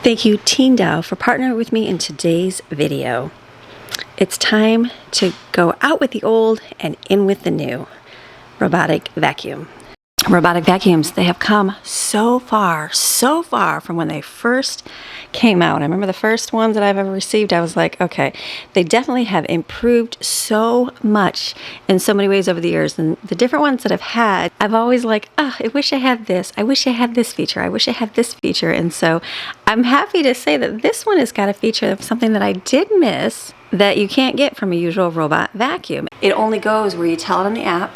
Thank you, Teendow, for partnering with me in today's video. It's time to go out with the old and in with the new. Robotic vacuum. Robotic vacuums, they have come so far from when they first came out. I remember the first ones that I've ever received, I was like, okay, they definitely have improved so much in so many ways over the years. And the different ones that I've had, I've always like, oh, I wish I had this. I wish I had this feature. I wish I had this feature. And so I'm happy to say that this one has got a feature of something that I did miss that you can't get from a usual robot vacuum. It only goes where you tell it on the app,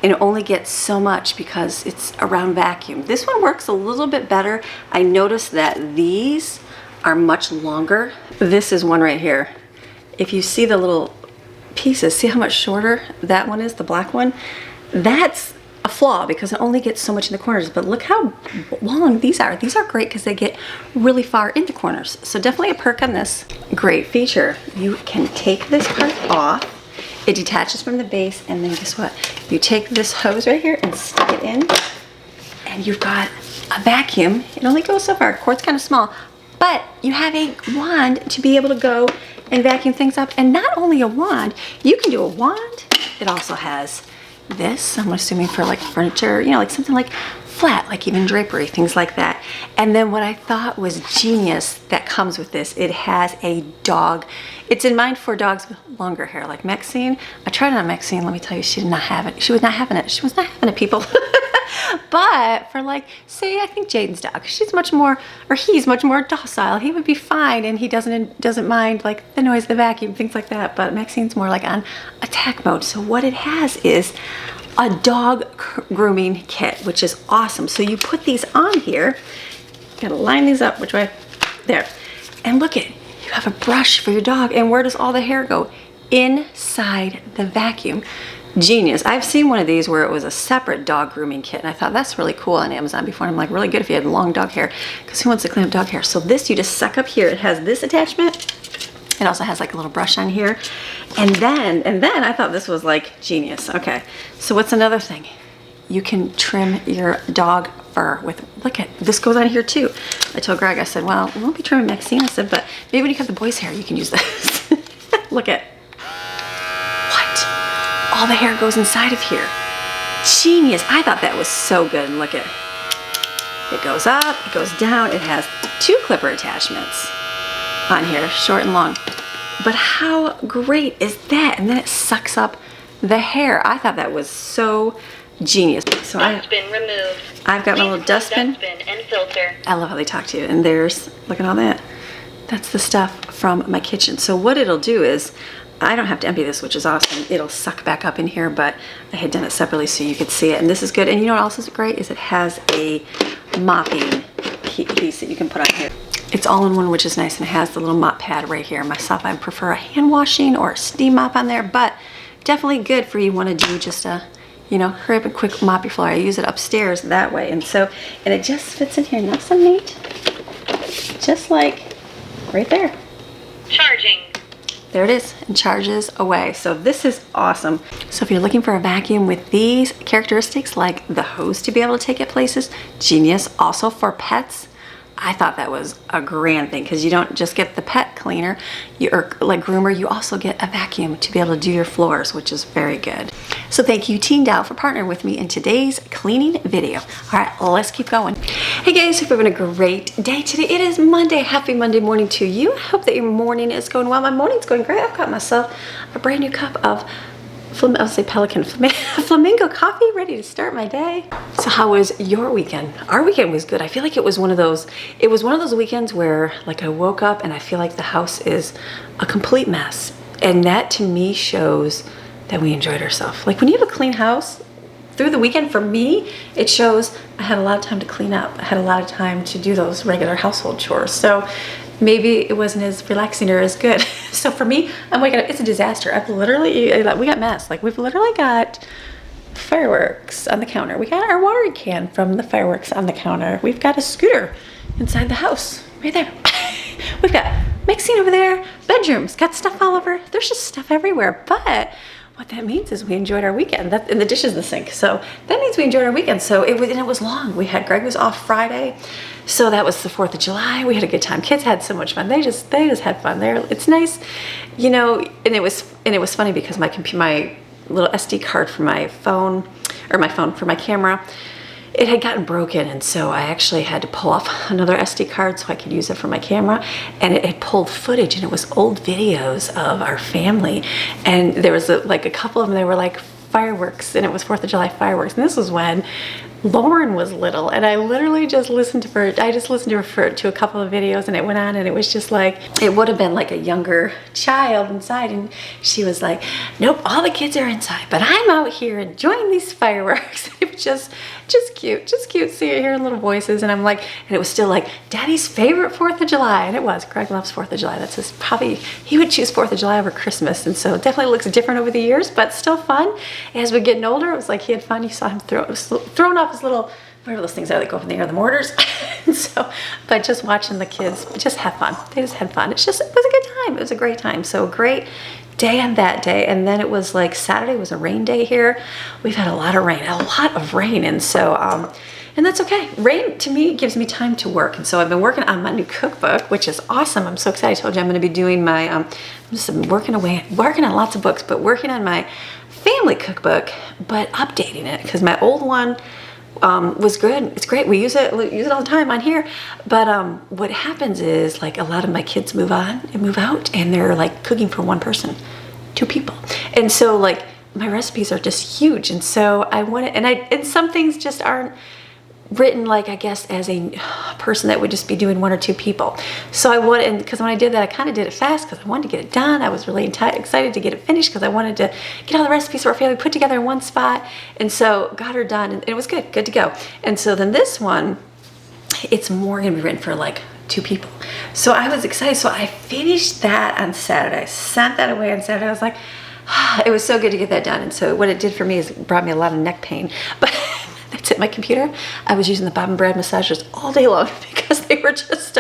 and it only gets so much because it's around vacuum. This one works a little bit better. I noticed that these are much longer. This is one right here. If you see the little pieces, see how much shorter that one is, the black one? That's a flaw because it only gets so much in the corners, but look how long these are. These are great because they get really far in the corners. So definitely a perk on this. Great feature. You can take this part off. It detaches from the base, and then guess what? You take this hose right here and stick it in, and you've got a vacuum. It only goes so far. Cord's kind of small, but you have a wand to be able to go and vacuum things up. And not only a wand, you can do a wand. It also has this, I'm assuming for like furniture, you know, like something like flat, like even drapery, things like that. And then what I thought was genius that comes with this, it has a dog. It's in mind for dogs with longer hair, like Maxine. I tried it on Maxine, let me tell you, she did not have it. She was not having it. She was not having it, people. But for like, say, I think Jaden's dog, she's much more, or he's much more docile. He would be fine, and he doesn't mind like the noise of the vacuum, things like that. But Maxine's more like on attack mode. So what it has is a dog grooming kit, which is awesome. So you put these on here, you gotta line these up, which way? There. And look it, you have a brush for your dog. And where does all the hair go? Inside the vacuum. Genius. I've seen one of these where it was a separate dog grooming kit, and I thought that's really cool on Amazon before. And I'm like, really good if you had long dog hair, because who wants to clean up dog hair? So this, you just suck up here. It has this attachment. It also has like a little brush on here. And then I thought this was like genius. Okay, so what's another thing? You can trim your dog fur with, look at, this goes on here too. I told Greg, I said, well, we won't be trimming Maxine. I said, but maybe when you have the boys' hair, you can use this. Look at, what? All the hair goes inside of here. Genius. I thought that was so good. Look at, it goes up, it goes down. It has 2 clipper attachments on here, short and long. But how great is that? And then it sucks up the hair. I thought that was so genius. So dustbin removed. I've got my little dustbin. And filter. I love how they talk to you. And there's, look at all that. That's the stuff from my kitchen. So what it'll do is, I don't have to empty this, which is awesome. It'll suck back up in here, but I had done it separately so you could see it. And this is good. And you know what else is great? Is it has a mopping piece that you can put on here. It's all in one, which is nice, and it has the little mop pad right here. Myself, I prefer a hand washing or a steam mop on there, but definitely good for you want to do just a, you know, hurry up and quick mop your floor. I use it upstairs that way, and it just fits in here nice and neat, just like right there. Charging. There it is, and charges away. So this is awesome. So if you're looking for a vacuum with these characteristics, like the hose to be able to take it places, genius. Also for pets, I thought that was a grand thing, because you don't just get the pet cleaner, or like groomer, you also get a vacuum to be able to do your floors, which is very good. So thank you, Teendow, for partnering with me in today's cleaning video. All right, let's keep going. Hey guys, hope you're having a great day today. It is Monday. Happy Monday morning to you. I hope that your morning is going well. My morning's going great. I've got myself a brand new cup of flamingo coffee, ready to start my day. So how was your weekend? Our weekend was good. I feel like it was one of those weekends where like I woke up and I feel like the house is a complete mess. And that to me shows that we enjoyed ourselves. Like when you have a clean house through the weekend, for me, it shows I had a lot of time to clean up. I had a lot of time to do those regular household chores. So maybe it wasn't as relaxing or as good. So for me, I'm waking up, it's a disaster. We got messed. Like we've literally got fireworks on the counter. We got our watering can from the fireworks on the counter. We've got a scooter inside the house, right there. We've got Maxine over there, bedrooms, got stuff all over. There's just stuff everywhere. But what that means is we enjoyed our weekend. And the dishes in the sink. So that means we enjoyed our weekend. So it was long. Greg was off Friday. So that was the 4th of July. We had a good time. Kids had so much fun. They just had fun. It's nice, you know. And it was funny because my little SD card for my phone, or my phone for my camera, it had gotten broken, and so I actually had to pull off another SD card so I could use it for my camera. And it had pulled footage, and it was old videos of our family. And there was a couple of them. They were like fireworks, and it was 4th of July fireworks. And this was when Lauren was little, and I literally just listened to her. I just listened to her to a couple of videos, and it went on, and it was just like, it would have been like a younger child inside, and she was like, nope, all the kids are inside, but I'm out here enjoying these fireworks. It was just cute seeing, hearing little voices. And I'm like, and it was still like Daddy's favorite 4th of July, and it was. Craig loves 4th of July. That's he would choose 4th of July over Christmas, and so it definitely looks different over the years, but still fun. As we're getting older, it was like he had fun. You saw him throwing off his little, whatever those things are that go up in the air, the mortars. And so, but just watching the kids just have fun. They just had fun. It was a good time. It was a great time. So great day on that day. And then it was like Saturday was a rain day here. We've had a lot of rain. And so, and that's okay. Rain to me gives me time to work. And so I've been working on my new cookbook, which is awesome. I'm so excited. I told you I'm going to be doing my, I'm just working on lots of books, but working on my family cookbook, but updating it because my old one was good. It's great. We use it all the time on here. But what happens is, like, a lot of my kids move on and move out, and they're like cooking for one person, 2 people. And so like my recipes are just huge. And so I want to, and some things just aren't written, like, I guess, as a person that would just be doing 1 or 2 people. So I wanted, and because when I did that, I kind of did it fast because I wanted to get it done. I was really excited to get it finished because I wanted to get all the recipes for our family put together in one spot. And so got her done, and it was good to go. And so then this one, it's more going to be written for like 2 people. So I was excited. So I finished that on Saturday. I sent that away on Saturday. I was like, it was so good to get that done. And so what it did for me is it brought me a lot of neck pain. But that's it. My computer, I was using the Bob and Brad massagers all day long because they were just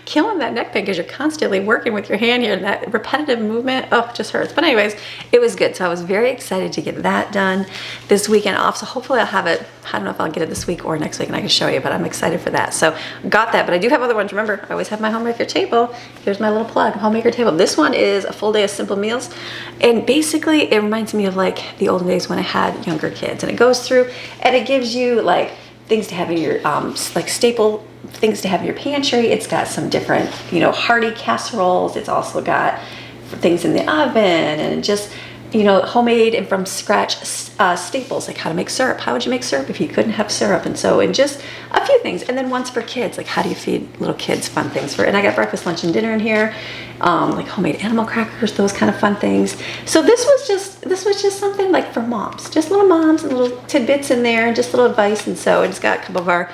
killing that neck pain because you're constantly working with your hand here, and that repetitive movement, it just hurts. But anyways, it was good. So I was very excited to get that done this weekend off. So hopefully I'll have it. I don't know if I'll get it this week or next week, and I can show you, but I'm excited for that. So got that, but I do have other ones. Remember, I always have my Homemaker table. Here's my little plug, Homemaker table. This one is a full day of simple meals, and basically it reminds me of like the olden days when I had younger kids, and it goes through and it gives you like things to have in your like staple things to have in your pantry. It's got some different, hearty casseroles. It's also got things in the oven, and just, homemade and from scratch staples, like how to make syrup. How would you make syrup if you couldn't have syrup? And just a few things. And then ones for kids, like how do you feed little kids fun things and I got breakfast, lunch, and dinner in here, like homemade animal crackers, those kind of fun things. So this was just something like for moms, just little moms and little tidbits in there, and just little advice. And so it's got a couple of our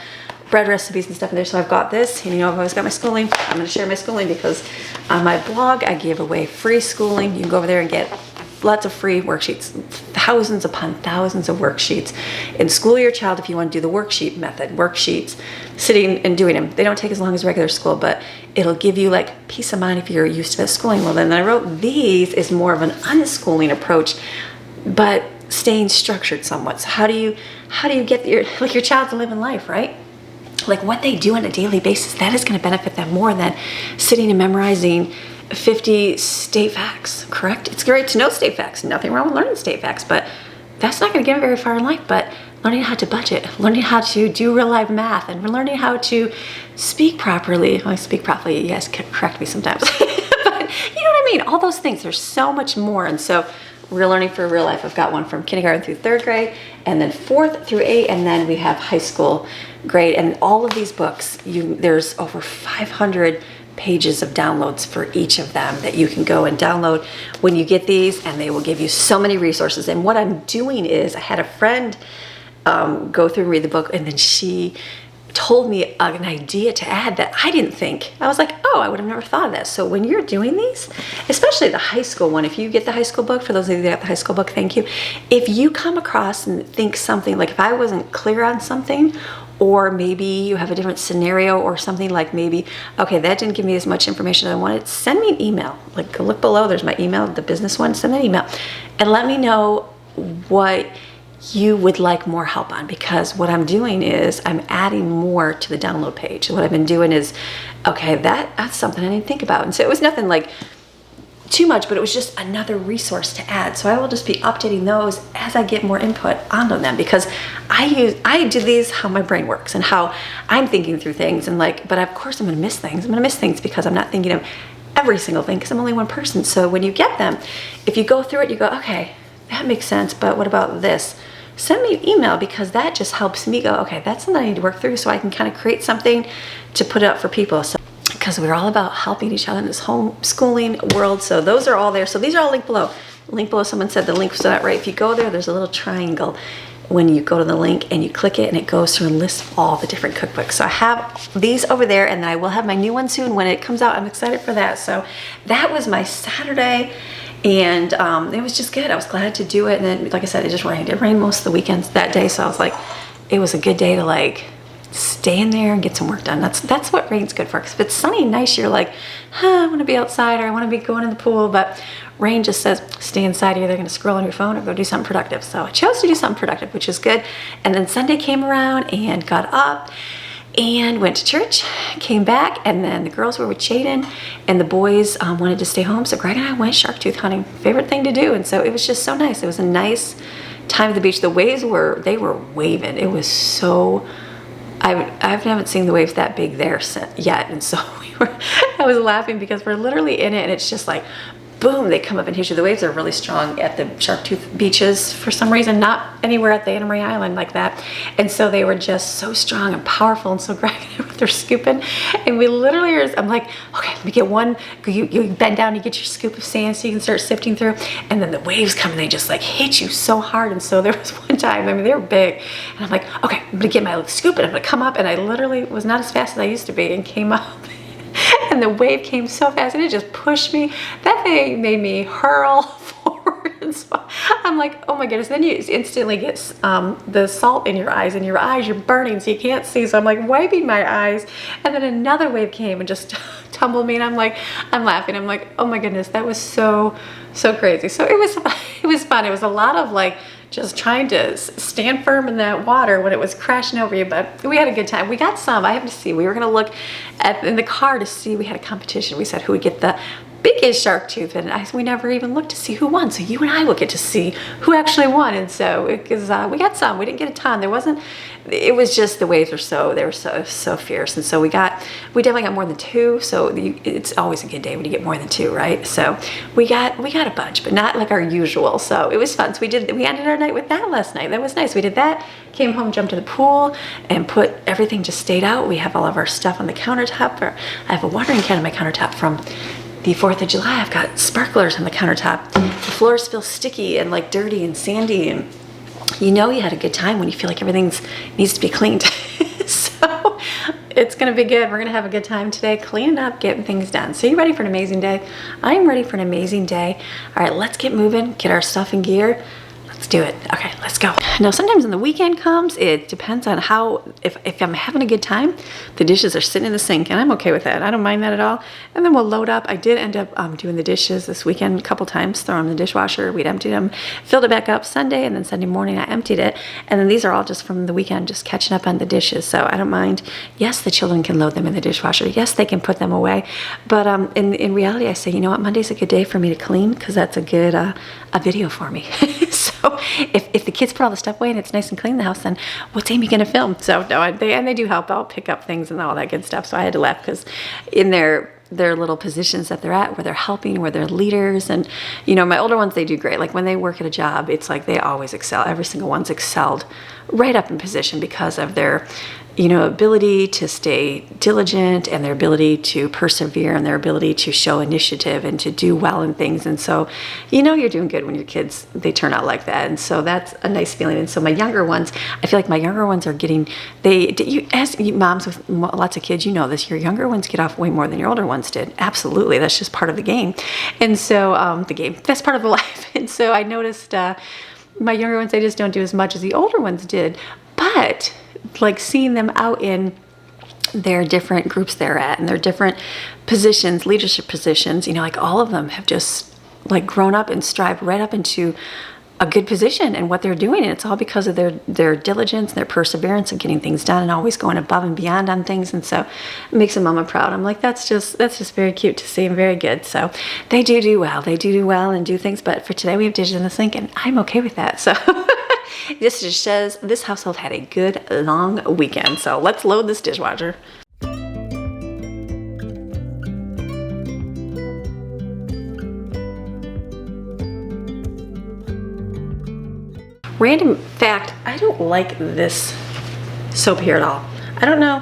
bread recipes and stuff in there. So I've got this, and I've always got my schooling. I'm going to share my schooling because on my blog I give away free schooling. You can go over there and get lots of free worksheets, thousands upon thousands of worksheets, and school your child if you want to do the worksheet method. Worksheets, sitting and doing them. They don't take as long as regular school, but it'll give you like peace of mind if you're used to that schooling. Well, then I wrote these is more of an unschooling approach, but staying structured somewhat. So how do you get your child to live in life, right? Like what they do on a daily basis, that is going to benefit them more than sitting and memorizing 50 state facts, correct? It's great to know state facts. Nothing wrong with learning state facts, but that's not going to get them very far in life. But learning how to budget, learning how to do real life math, and learning how to speak properly. When I speak properly, yes, correct me sometimes. But you know what I mean? All those things, there's so much more. And so we're learning for real life. I've got one from kindergarten through 3rd grade, and then 4th through 8th, and then we have high school grade. And all of these books, there's over 500 pages of downloads for each of them that you can go and download when you get these, and they will give you so many resources. And what I'm doing is, I had a friend go through and read the book, and then she told me an idea to add that I didn't think. I was like, oh, I would have never thought of that. So when you're doing these, especially the high school one, if you get the high school book, for those of you that got the high school book, thank you. If you come across and think something, like if I wasn't clear on something, or maybe you have a different scenario or something, like maybe, okay, that didn't give me as much information as I wanted, send me an email. Like, look below, there's my email, the business one, send me an email and let me know what you would like more help on, because what I'm doing is I'm adding more to the download page. What I've been doing is, okay, that's something I need to think about. And so it was nothing like too much, but it was just another resource to add. So I will just be updating those as I get more input onto them, because I do these how my brain works and how I'm thinking through things, and like, but of course I'm going to miss things. I'm going to miss things because I'm not thinking of every single thing, because I'm only one person. So when you get them, if you go through it, you go, okay, that makes sense, but what about this? Send me an email, because that just helps me go, okay, that's something I need to work through, so I can kind of create something to put up for people. So, because we're all about helping each other in this homeschooling world. So those are all there. So these are all linked below. Link below, someone said the link was not right. If you go there, there's a little triangle when you go to the link and you click it, and it goes through and lists all the different cookbooks. So I have these over there, and then I will have my new one soon when it comes out. I'm excited for that. So that was my Saturday, and it was just good. I was glad to do it. And then, like I said, it just rained. It rained most of the weekends that day. So I was like, it was a good day to like stay in there and get some work done. That's what rain's good for. Because if it's sunny and nice, you're like, I want to be outside, or I want to be going in the pool. But rain just says, stay inside. You're either going to scroll on your phone or go do something productive. So I chose to do something productive, which is good. And then Sunday came around and got up and went to church, came back, and then the girls were with Jaden, and the boys wanted to stay home. So Greg and I went shark tooth hunting. Favorite thing to do. And so it was just so nice. It was a nice time at the beach. The waves were waving. It was so, I haven't seen the waves that big there yet. And so I was laughing because we're literally in it, and it's just like, boom, they come up and hit you. The waves are really strong at the Sharktooth beaches for some reason, not anywhere at the Anna Marie Island like that. And so they were just so strong and powerful. And so Greg and I were scooping, and we literally I'm like, okay, let me get one. You bend down, you get your scoop of sand so you can start sifting through. And then the waves come and they just like hit you so hard. And so there was one time, I mean, they were big. And I'm like, okay, I'm gonna get my scoop and I'm gonna come up. And I literally was not as fast as I used to be, and came up. And the wave came so fast, and it just pushed me. That thing made me hurl forward. And so I'm like, oh my goodness. Then you instantly get the salt in your eyes, and you're burning, so you can't see. So I'm like wiping my eyes, and then another wave came and just tumbled me. And I'm laughing. I'm like, oh my goodness, that was so crazy. So it was fun. It was a lot of like just trying to stand firm in that water when it was crashing over you. But we had a good time. We got some. I have to see. We were going to look in the car to see. We had a competition. We said who would get the biggest shark tooth, and we never even looked to see who won. So you and I will get to see who actually won. And so because we got some, we didn't get a ton. It was just the waves were so fierce. And so we definitely got more than two. So it's always a good day when you get more than two, right? So we got a bunch, but not like our usual. So it was fun. So we ended our night with that last night. That was nice. We did that, came home, jumped to the pool, and everything just stayed out. We have all of our stuff on the countertop. I have a watering can on my countertop from the 4th of July. I've got sparklers on the countertop. The floors feel sticky and like dirty and sandy, and you know you had a good time when you feel like everything needs to be cleaned. So it's gonna be good. We're gonna have a good time today, cleaning up, getting things done. So you ready for an amazing day? I'm ready for an amazing day. All right, let's get moving, get our stuff in gear. Let's do it. Okay, let's go. Now, sometimes when the weekend comes, it depends on if I'm having a good time, the dishes are sitting in the sink, and I'm okay with that. I don't mind that at all. And then we'll load up. I did end up doing the dishes this weekend a couple times, throw them in the dishwasher. We'd emptied them, filled it back up Sunday, and then Sunday morning I emptied it. And then these are all just from the weekend, just catching up on the dishes. So I don't mind. Yes, the children can load them in the dishwasher. Yes, they can put them away. But in reality, I say, you know what, Monday's a good day for me to clean, because that's a good a video for me. So if the kids put all the stuff away and it's nice and clean in the house, then what's Amy going to film? So no, they do help out, pick up things and all that good stuff. So I had to laugh, because in their little positions that they're at, where they're helping, where they're leaders, and you know, my older ones, they do great. Like when they work at a job, it's like they always excel. Every single one's excelled right up in position because of their ability to stay diligent, and their ability to persevere, and their ability to show initiative and to do well in things. And so, you're doing good when your kids, they turn out like that. And so that's a nice feeling. And so my younger ones, I feel like my younger ones are getting, as moms with lots of kids, you know this, your younger ones get off way more than your older ones did. Absolutely. That's just part of the game. And so that's part of the life. And so I noticed my younger ones, they just don't do as much as the older ones did. But like seeing them out in their different groups they're at, and their different positions, leadership positions, like all of them have just like grown up and strived right up into a good position in what they're doing, and it's all because of their diligence, their perseverance of getting things done and always going above and beyond on things. And so it makes a mama proud. I'm like, that's just very cute to see, and very good. So they do well and do things, but for today we have dishes in the sink, and I'm okay with that. So this just says this household had a good long weekend. So let's load this dishwasher. Random fact, I don't like this soap here at all. I don't know,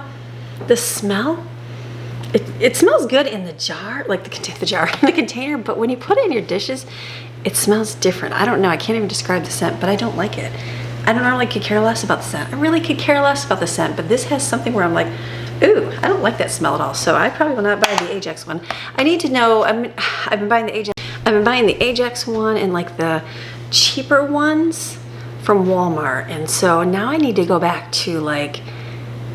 the smell, it smells good in the jar, like the container, but when you put it in your dishes, it smells different. I don't know, I can't even describe the scent, but I don't like it. I don't normally could care less about the scent. I really could care less about the scent, but this has something where I'm like, ooh, I don't like that smell at all. So I probably will not buy the Ajax one. I need to know, I've been buying the Ajax one and like the cheaper ones from Walmart, and so now I need to go back to like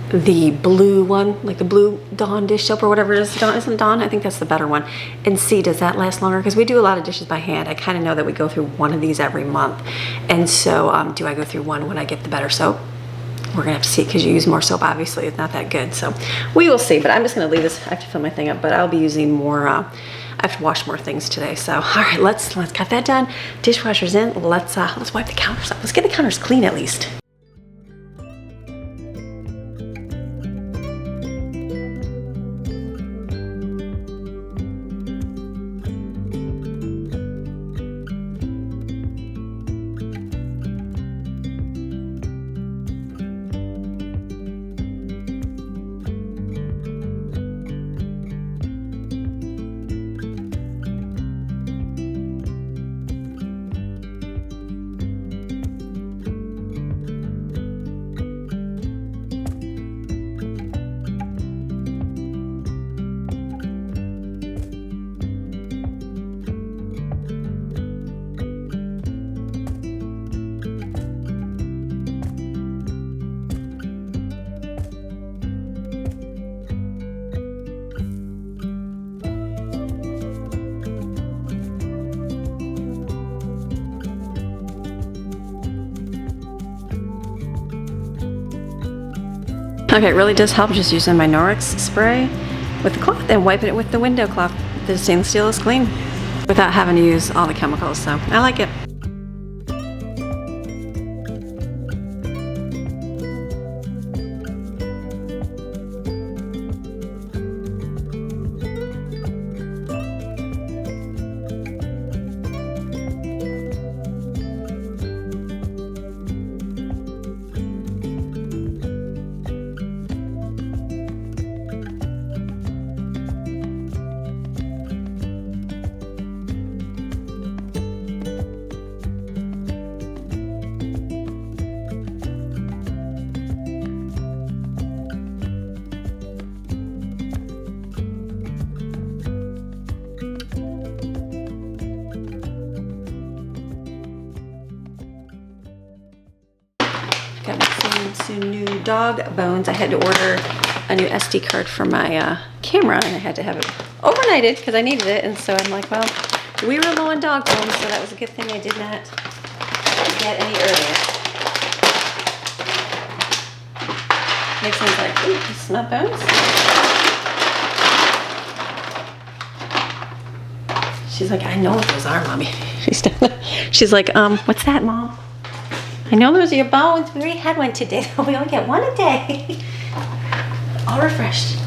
the blue one, like the blue Dawn dish soap or whatever it is. Isn't Dawn? I think that's the better one. And see, does that last longer? Because we do a lot of dishes by hand. I kind of know that we go through one of these every month, and so do I go through one when I get the better soap? We're gonna have to see, because you use more soap, obviously it's not that good, so we will see. But I'm just gonna leave this. I have to fill my thing up, but I'll be using more. I have to wash more things today, so all right, let's got that done. Dishwasher's in. Let's wipe the counters up. Let's get the counters clean at least. Okay, it really does help just using my Norwex spray with the cloth and wiping it with the window cloth. The stainless steel is clean without having to use all the chemicals, so I like it. Got some new dog bones. I had to order a new SD card for my camera, and I had to have it overnighted because I needed it. And so I'm like, well, we were low on dog bones, so that was a good thing I did not get any earlier. Nixon's like, ooh, you smell bones? She's like, I know what those are, Mommy. She's like, what's that, Mom? I know those are your bones. We already had one today. We only get one a day. All refreshed.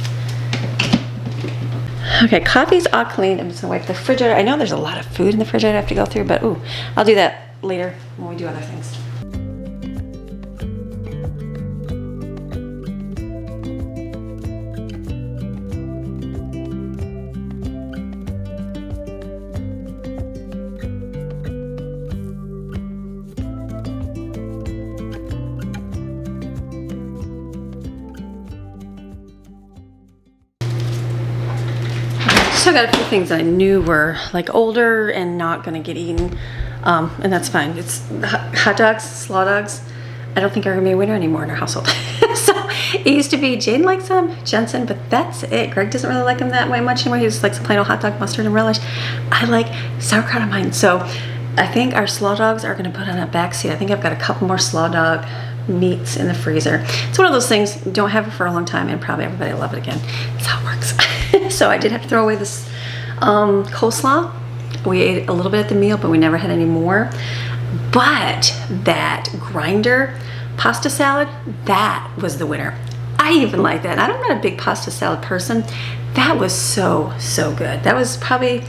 Okay, coffee's all clean. I'm just gonna wipe the refrigerator. I know there's a lot of food in the refrigerator I have to go through, but ooh, I'll do that later when we do other things. Still got a few things that I knew were like older and not gonna get eaten, and that's fine. It's hot dogs, slaw dogs. I don't think are gonna be a winner anymore in our household. So it used to be Jane likes them, Jensen, but that's it. Greg doesn't really like them that way much anymore. He just likes plain old hot dog, mustard, and relish. I like sauerkraut on mine. So I think our slow dogs are gonna put on a back seat. I think I've got a couple more slow dog meats in the freezer. It's one of those things, don't have it for a long time and probably everybody will love it again. That's how it works. So I did have to throw away this coleslaw. We ate a little bit at the meal, but we never had any more. But that grinder pasta salad, that was the winner. I even like that. I'm not a big pasta salad person. That was so good. That was probably,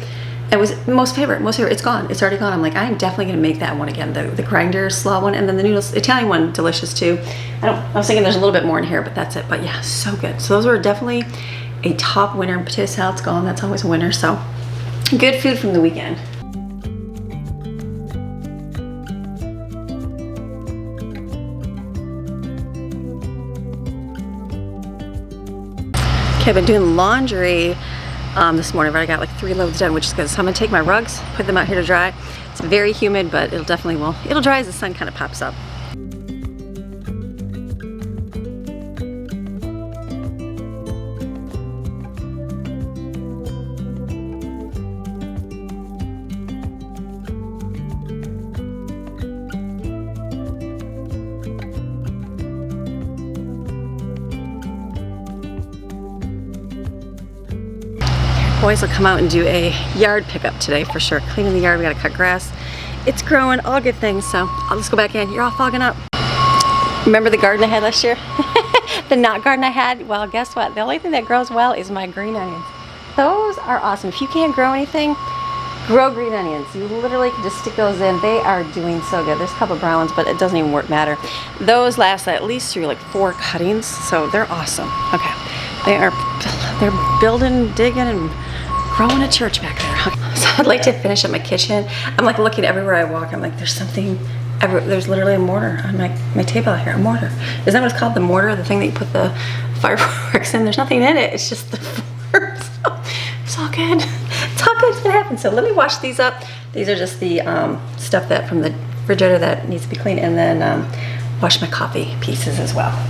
it was most favorite. It's gone. It's already gone. I'm like, I'm definitely gonna make that one again. The grinder slaw one, and then the noodles, Italian one, delicious too. I was thinking there's a little bit more in here, but that's it. But yeah, so good. So those were definitely a top winner. Potato salad's gone. That's always a winner. So good food from the weekend. Okay, I've been doing laundry this morning, but I got like 3 loads done, which is good. So I'm gonna take my rugs, put them out here to dry. It's very humid, but it'll dry as the sun kind of pops up. Boys will come out and do a yard pickup today for sure. Cleaning the yard, we gotta cut grass. It's growing, all good things, so I'll just go back in. You're all fogging up. Remember the garden I had last year? The knot garden I had? Well, guess what? The only thing that grows well is my green onions. Those are awesome. If you can't grow anything, grow green onions. You literally can just stick those in. They are doing so good. There's a couple brown ones, but it doesn't even matter. Those last at least through like 4 cuttings, so they're awesome. Okay, they're building, digging, and growing a church back there. So I'd like to finish up my kitchen. I'm like looking everywhere I walk. I'm like, there's something, there's literally a mortar on my table out here, a mortar. Isn't that what it's called, the mortar? The thing that you put the fireworks in? There's nothing in it, it's just the fork. So it's all good. It's all good, it's gonna happen. So let me wash these up. These are just the stuff that from the refrigerator that needs to be cleaned, and then wash my coffee pieces as well.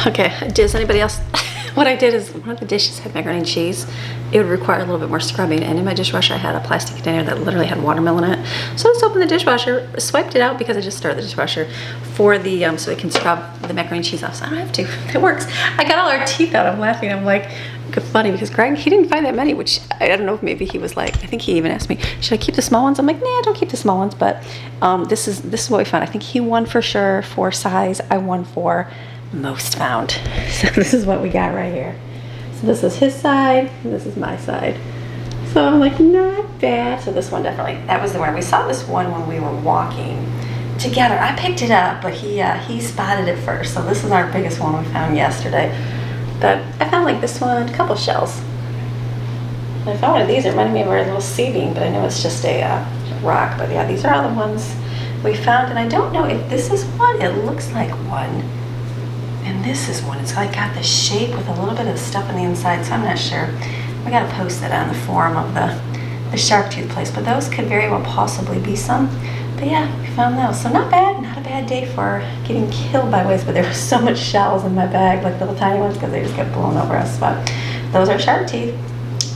Okay, does anybody else? What I did is one of the dishes had macaroni and cheese. It would require a little bit more scrubbing, and in my dishwasher I had a plastic container that literally had watermelon in it. So I just opened the dishwasher, swiped it out because I just started the dishwasher for the so it can scrub the macaroni and cheese off. So I don't have to. It works. I got all our teeth out. I'm laughing. I'm like, funny because Greg, he didn't find that many, which I don't know if maybe he was like, I think he even asked me, should I keep the small ones? I'm like, nah, don't keep the small ones. But this is what we found. I think he won for sure for size. I won for most found. So this is what we got right here. So this is his side, and this is my side. So I'm like, not bad. So this one definitely, that was the one. We saw this one when we were walking together. I picked it up, but he spotted it first. So this is our biggest one we found yesterday. But I found like this one, a couple shells. And I found one of these. It reminded me of our little sea bean, but I know it's just a rock. But yeah, these are all the ones we found. And I don't know if this is one. It looks like one. And this is one. It's like got the shape with a little bit of stuff on the inside, so I'm not sure. We gotta post that on the forum of the shark tooth place, but those could very well possibly be some. But yeah, we found those. So not bad, not a bad day for getting killed by waves, but there was so much shells in my bag, like little tiny ones, because they just kept blowing over us. But those are shark teeth.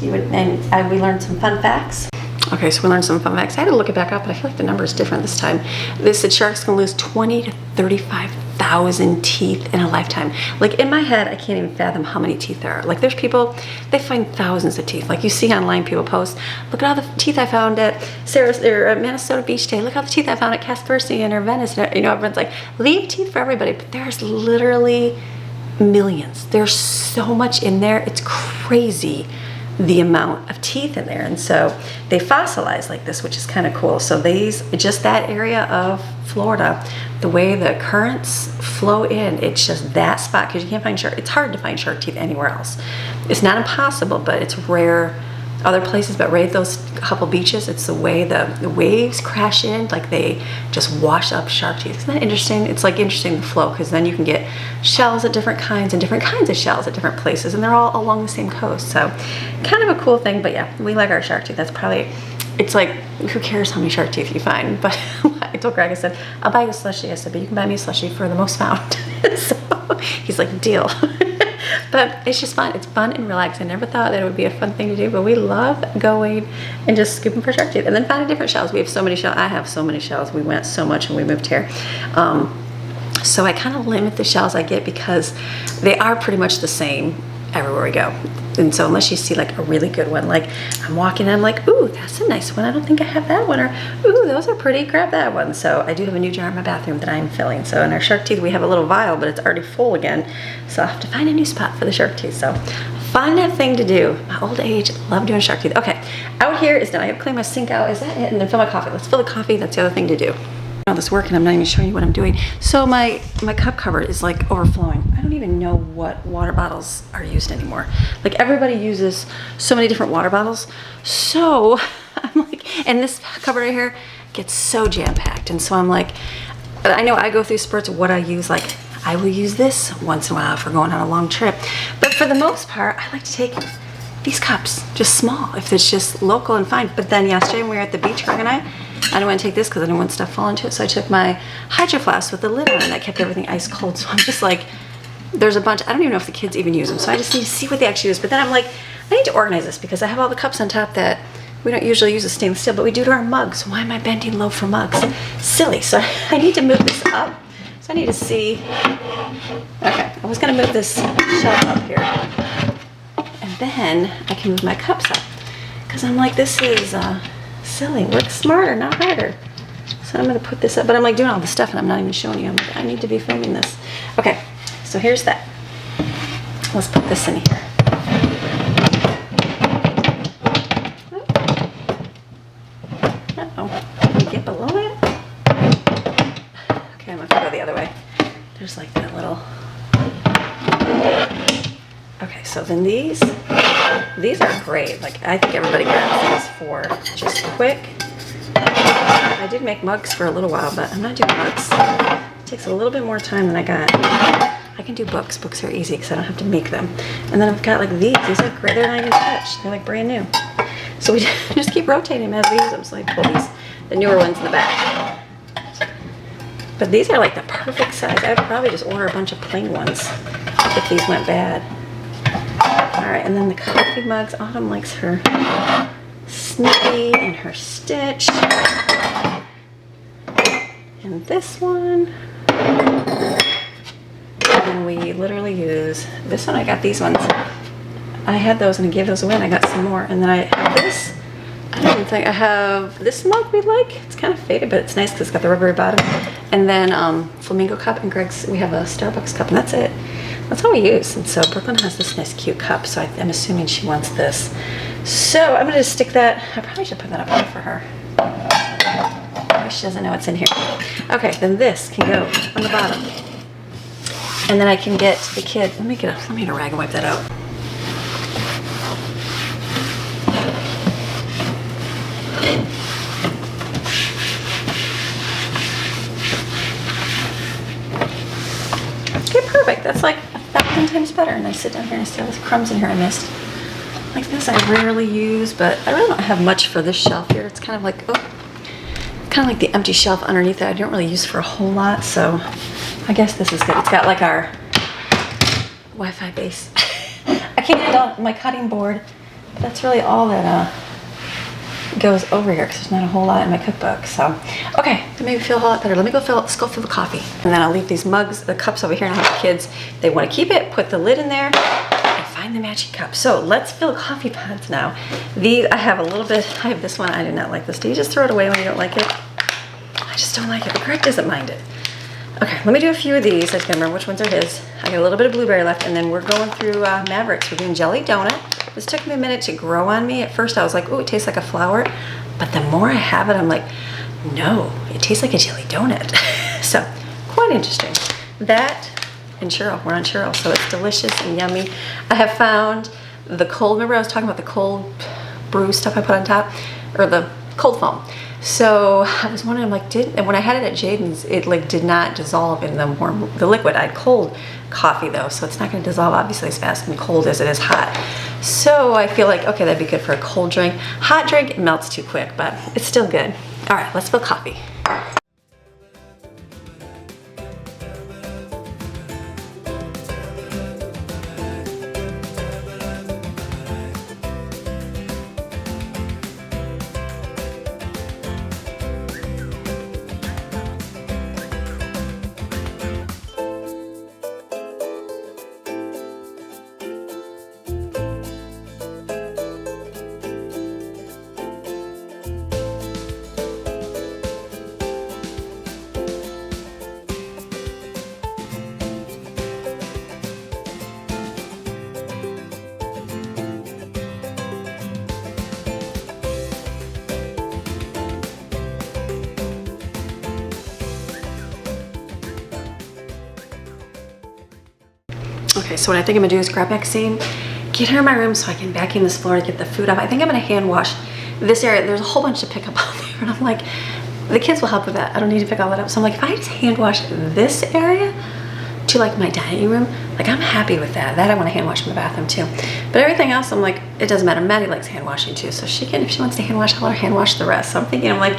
We learned some fun facts. Okay, so we learned some fun facts. I had to look it back up, but I feel like the number is different this time. This said sharks can lose 20 to 35,000 teeth in a lifetime. Like in my head, I can't even fathom how many teeth there are. Like there's people, they find thousands of teeth. Like you see online, people post, look at all the teeth I found at Minnesota Beach Day. Look at all the teeth I found at Kaspersky or Venice. You know, everyone's like, leave teeth for everybody. But there's literally millions. There's so much in there. It's crazy the amount of teeth in there. And so they fossilize like this, which is kind of cool. So just that area of Florida, the way the currents flow in, it's just that spot, because you can't find it's hard to find shark teeth anywhere else. It's not impossible, but it's rare other places. But right at those couple beaches, it's the way the waves crash in, like they just wash up shark teeth. Isn't that interesting? It's like interesting the flow, because then you can get shells at different kinds and different kinds of shells at different places, and they're all along the same coast. So kind of a cool thing. But yeah, we like our shark teeth. That's probably, it's like, who cares how many shark teeth you find? But I told Greg, I said, I'll buy you a slushie. I said, but you can buy me a slushie for the most found. So he's like, deal. But it's just fun. It's fun and relaxed. I never thought that it would be a fun thing to do, but we love going and just scooping for shark teeth and then finding different shells. We have so many shells. I have so many shells. We went so much when we moved here. So I kind of limit the shells I get, because they are pretty much the same everywhere we go. And so unless you see like a really good one, like I'm walking and I'm like, ooh, that's a nice one. I don't think I have that one. Or, ooh, those are pretty. Grab that one. So I do have a new jar in my bathroom that I'm filling. So in our shark teeth, we have a little vial, but it's already full again. So I'll have to find a new spot for the shark teeth. So fun thing to do. My old age, love doing shark teeth. Okay, out here is done. I have to clean my sink out. Is that it? And then fill my coffee. Let's fill the coffee. That's the other thing to do. All this work and I'm not even showing you what I'm doing. So my cup cover is like overflowing. I don't even know what water bottles are used anymore. Like everybody uses so many different water bottles. So I'm like, and this cupboard right here gets so jam-packed. And so I'm like, I know I go through spurts of what I use. Like I will use this once in a while for going on a long trip. But for the most part, I like to take these cups, just small, if it's just local and fine. But then yesterday when we were at the beach, Greg and I didn't want to take this because I didn't want stuff falling into it. So I took my Hydro Flask with the lid on, and that kept everything ice cold. So I'm just like, there's a bunch. I don't even know if the kids even use them. So I just need to see what they actually use. But then I'm like, I need to organize this because I have all the cups on top that we don't usually use as stainless steel, but we do to our mugs. Why am I bending low for mugs? Silly. So I need to move this up. So I need to see. Okay, I was going to move this shelf up here. And then I can move my cups up. Because I'm like, this is silly. Work smarter, not harder. So I'm going to put this up. But I'm like doing all this stuff and I'm not even showing you. I'm like, I need to be filming this. Okay, so here's that. Let's put this in here. Can we get below it? Okay, I'm going to go the other way. There's like that little... Okay, so then these are great. Like, I think everybody grabs these for just quick. I did make mugs for a little while, but I'm not doing mugs. It takes a little bit more time than I got. I can do books. Books are easy because I don't have to make them. And then I've got like these. These are great. They're not even touched. They're like brand new. So we just keep rotating them as we use them. So I pull these, the newer ones in the back. But these are like the perfect size. I'd probably just order a bunch of plain ones if these went bad. All right, and then the coffee mugs. Autumn likes her Snippy and her Stitch. And this one. And then we literally use this one. I got these ones. I had those and I gave those away and I got some more. And then I have this. I don't even think I have this mug we like. It's kind of faded, but it's nice because it's got the rubbery bottom. And then flamingo cup, and Greg's, we have a Starbucks cup, and that's it. That's all we use. And so Brooklyn has this nice cute cup, so I'm assuming she wants this. So I'm gonna just stick that. I probably should put that up here for her. Maybe she doesn't know it's in here. Okay, then this can go on the bottom. And then I can get the kid, let me get a rag and wipe that out. Okay, perfect. That's like 1,000 times better. And I sit down here and I see all these crumbs in here I missed. Like this I rarely use, but I really don't have much for this shelf here. It's kind of like, kind of like the empty shelf underneath it. I don't really use for a whole lot, so I guess this is good. It's got like our Wi-Fi base. I can't handle my cutting board. That's really all that goes over here because there's not a whole lot in my cookbook. So, okay, that made me feel a lot better. Let me let's go fill the coffee. And then I'll leave these mugs, the cups over here, and I'll have the kids, they want to keep it, put the lid in there, and find the matching cup. So let's fill coffee pods now. These, I have a little bit, I have this one, I do not like this. Do you just throw it away when you don't like it? I just don't like it, but Greg doesn't mind it. Okay, let me do a few of these. I can't remember which ones are his. I got a little bit of blueberry left, and then we're going through Mavericks. We're doing jelly donut. This took me a minute to grow on me. At first I was like, oh, it tastes like a flower. But the more I have it, I'm like, no, it tastes like a jelly donut. So, quite interesting. That and churro, we're on churro, so it's delicious and yummy. I have found the cold, remember I was talking about the cold brew stuff I put on top? Or the cold foam. So I was wondering, like, and when I had it at Jaden's, it like did not dissolve in the liquid. I had cold coffee though, so it's not gonna dissolve obviously as fast and cold as it is hot. So I feel like, okay, that'd be good for a cold drink. Hot drink, it melts too quick, but it's still good. All right, let's fill coffee. Okay, so what I think I'm gonna do is grab Maxine, get her in my room so I can vacuum this floor to get the food off. I think I'm gonna hand wash this area. There's a whole bunch to pick up out there, and I'm like, the kids will help with that. I don't need to pick all that up. So I'm like, if I just hand wash this area to like my dining room, like I'm happy with that. That I want to hand wash in the bathroom too. But everything else, I'm like, it doesn't matter. Maddie likes hand washing too, so she can, if she wants to hand wash, I'll let her hand wash the rest. So I'm thinking, I'm like,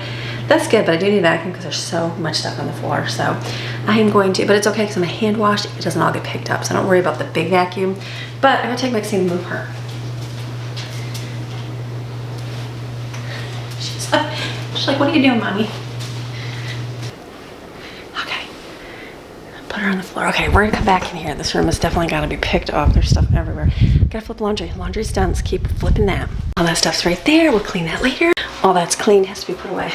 that's good, but I do need a vacuum because there's so much stuff on the floor. So I am going to, but it's okay because I'm gonna hand wash. It doesn't all get picked up, so don't worry about the big vacuum. But I'm gonna take Maxine and move her. She's like, what are you doing, mommy? Okay, put her on the floor. Okay, we're gonna come back in here. This room has definitely gotta be picked up. There's stuff everywhere. Gotta flip laundry. Laundry's done, let's keep flipping that. All that stuff's right there. We'll clean that later. All that's clean has to be put away.